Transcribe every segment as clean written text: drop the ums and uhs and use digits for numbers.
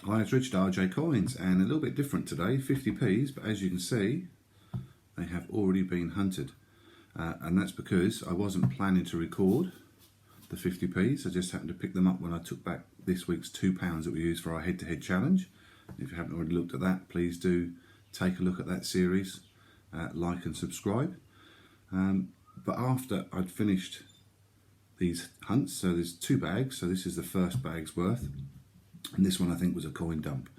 Hi, it's Richard RJ Coins, and a little bit different today, 50p's, but as you can see, they have already been hunted. And that's because I wasn't planning to record the 50p's, I just happened to pick them up when I took back this week's £2 that we used for our head-to-head challenge. If you haven't already looked at that, please do take a look at that series, like and subscribe. But after I'd finished these hunts, so there's 2 bags, so this is the first bag's worth. And this one I think was a coin dump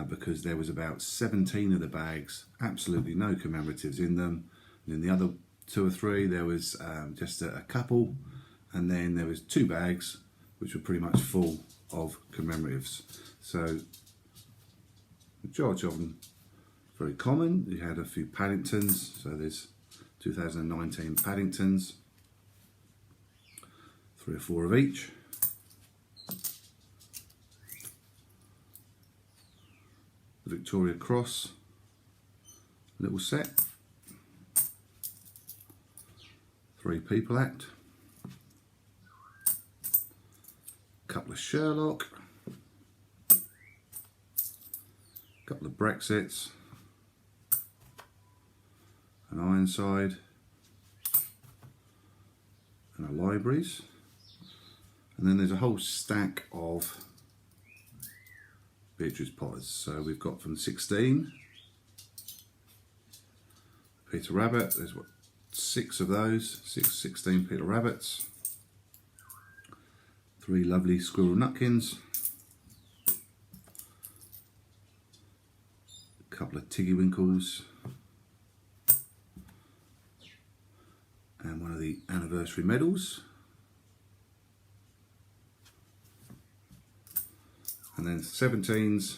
because there was about 17 of the bags, absolutely no commemoratives in them. And in the other 2 or 3 there was just a couple, and then there was 2 bags which were pretty much full of commemoratives. So the majority of them very common. You had a few Paddingtons, so there's 2019 Paddingtons, 3 or 4 of each. Victoria Cross little set, 3 People Act, couple of Sherlock, couple of Brexits, an Ironside, and a Libraries, and then there's a whole stack of Beatrice Potters. So we've got from 16, Peter Rabbit, there's what, 6 of those, 16 Peter Rabbits, 3 lovely Squirrel Nutkins, a couple of Tiggy Winkles, and one of the anniversary medals. And then 17s,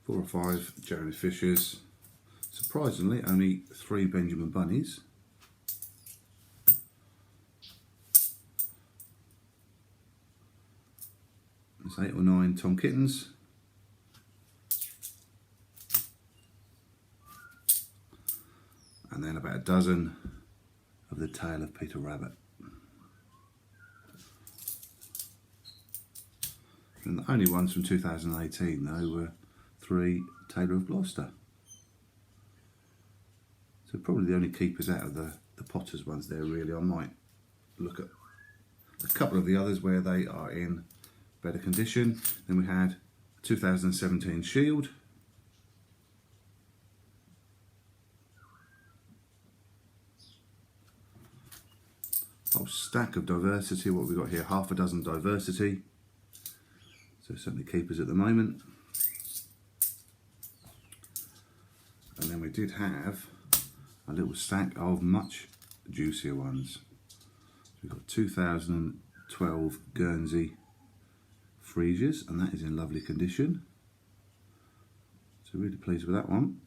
4 or 5 Jeremy Fishers, surprisingly only 3 Benjamin Bunnies, there's 8 or 9 Tom Kittens, and then about a dozen of the Tale of Peter Rabbit. And the only ones from 2018 though were 3 Taylor of Gloucester. So probably the only keepers out of the Potters ones there really. I might look at a couple of the others where they are in better condition. Then we had 2017 Shield, whole stack of Diversity. What have we got here? Half a dozen Diversity. So certainly keepers at the moment. And then we did have a little stack of much juicier ones. So we've got 2012 Guernsey Freesias, and that is in lovely condition. So really pleased with that one.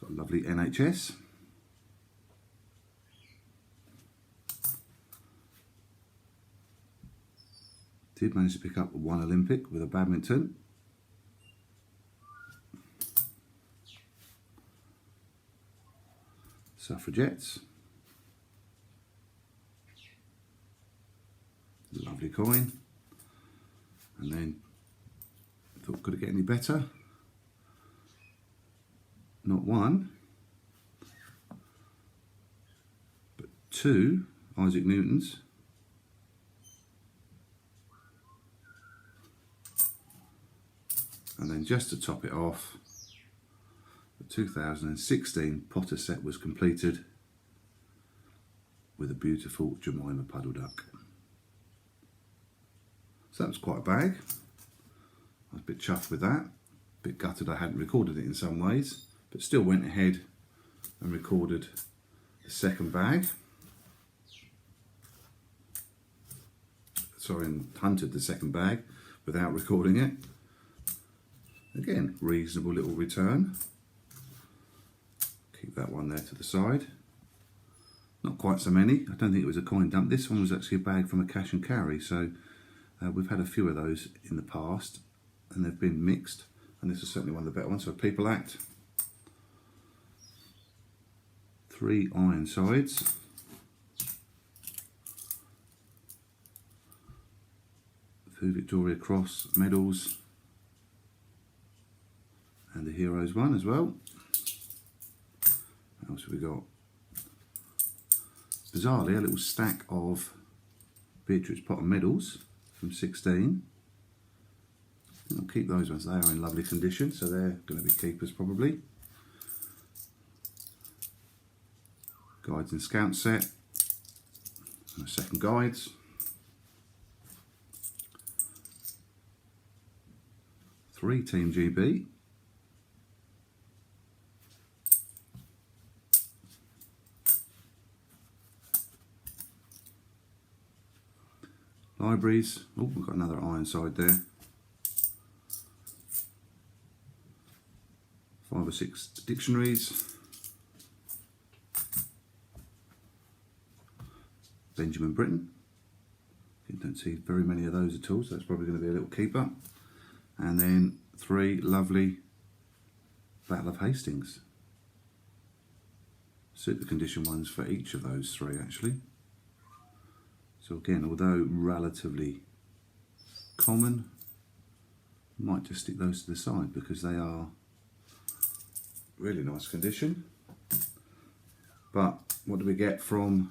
Got a lovely NHS. Did manage to pick up 1 Olympic with a badminton. Suffragettes. Lovely coin. And then I thought, could it get any better? Not 1, but 2 Isaac Newtons. And then just to top it off, the 2016 Potter set was completed with a beautiful Jemima Puddle Duck. So that was quite a bag. I was a bit chuffed with that. A bit gutted I hadn't recorded it in some ways, but still went ahead and recorded the second bag. Sorry, and hunted the second bag without recording it. Again, reasonable little return. Keep that one there to the side. Not quite so many. I don't think it was a coin dump. This one was actually a bag from a cash and carry. So we've had a few of those in the past and they've been mixed. And this is certainly one of the better ones. So People Act. 3 Ironsides. 2 Victoria Cross medals and the Heroes one as well. What else have we got? Bizarrely, a little stack of Beatrix Potter medals from 16. I'll keep those ones, they are in lovely condition, so they're going to be keepers probably. Guides and Scout set, and a second guides. 3 Team GB. Libraries, oh, we've got another Ironside there. 5 or 6 dictionaries. Benjamin Britten. You don't see very many of those at all, so that's probably going to be a little keeper. And then 3 lovely Battle of Hastings. Super condition ones for each of those 3 actually. So again, although relatively common, I might just stick those to the side because they are really nice condition. But what do we get from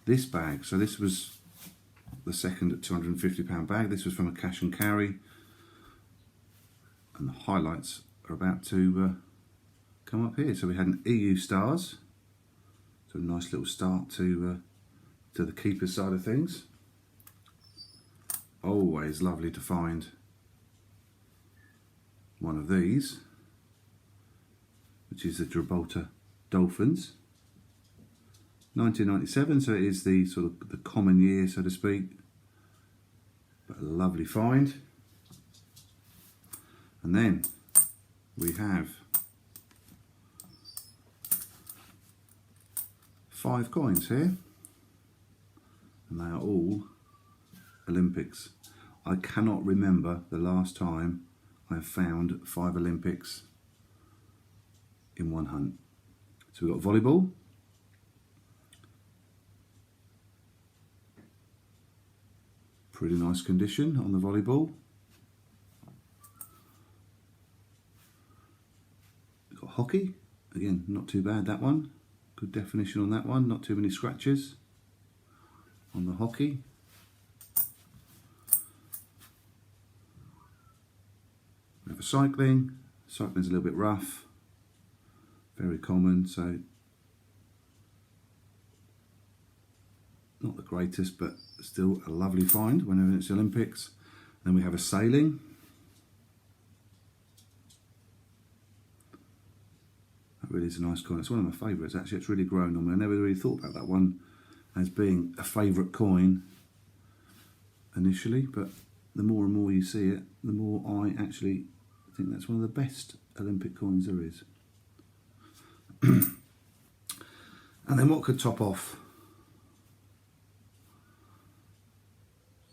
this bag? So this was the second £250 bag. This was from a cash and carry, and the highlights are about to come up here. So we had an EU Stars, so a nice little start to the keeper side of things. Always lovely to find one of these, which is the Gibraltar Dolphins. 1997, so it is the sort of the common year, so to speak, but a lovely find. And then we have 5 coins here, and they are all Olympics. I cannot remember the last time I have found 5 Olympics in one hunt. So we've got volleyball, pretty nice condition on the volleyball. We've got hockey, again not too bad that one, good definition on that one, not too many scratches on the hockey. We have a cycling. Cycling's a little bit rough, very common, so not the greatest, but still a lovely find whenever it's Olympics. Then we have a sailing. That really is a nice coin. It's one of my favourites actually. It's really grown on me. I never really thought about that one as being a favourite coin initially, but the more and more you see it, the more I actually think that's one of the best Olympic coins there is. And then what could top off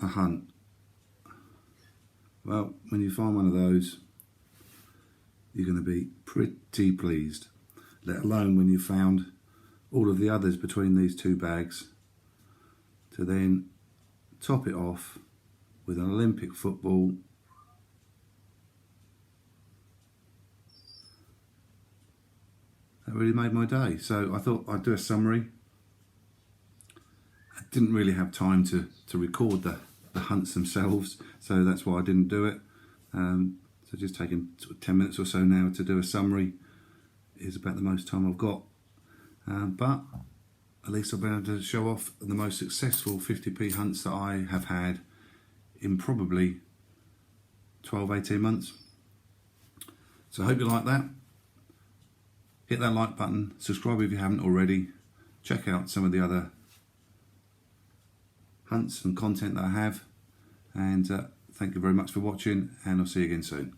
a hunt? Well, when you find one of those, you're going to be pretty pleased, let alone when you found all of the others between these 2 bags, to then top it off with an Olympic football. That really made my day. So I thought I'd do a summary. I didn't really have time to record the hunts themselves, so that's why I didn't do it. So just taking sort of 10 minutes or so now to do a summary is about the most time I've got. But at least I've been able to show off the most successful 50p hunts that I have had in probably 12-18 months. So I hope you like that. Hit that like button, subscribe if you haven't already, check out some of the other hunts and content that I have, and thank you very much for watching, and I'll see you again soon.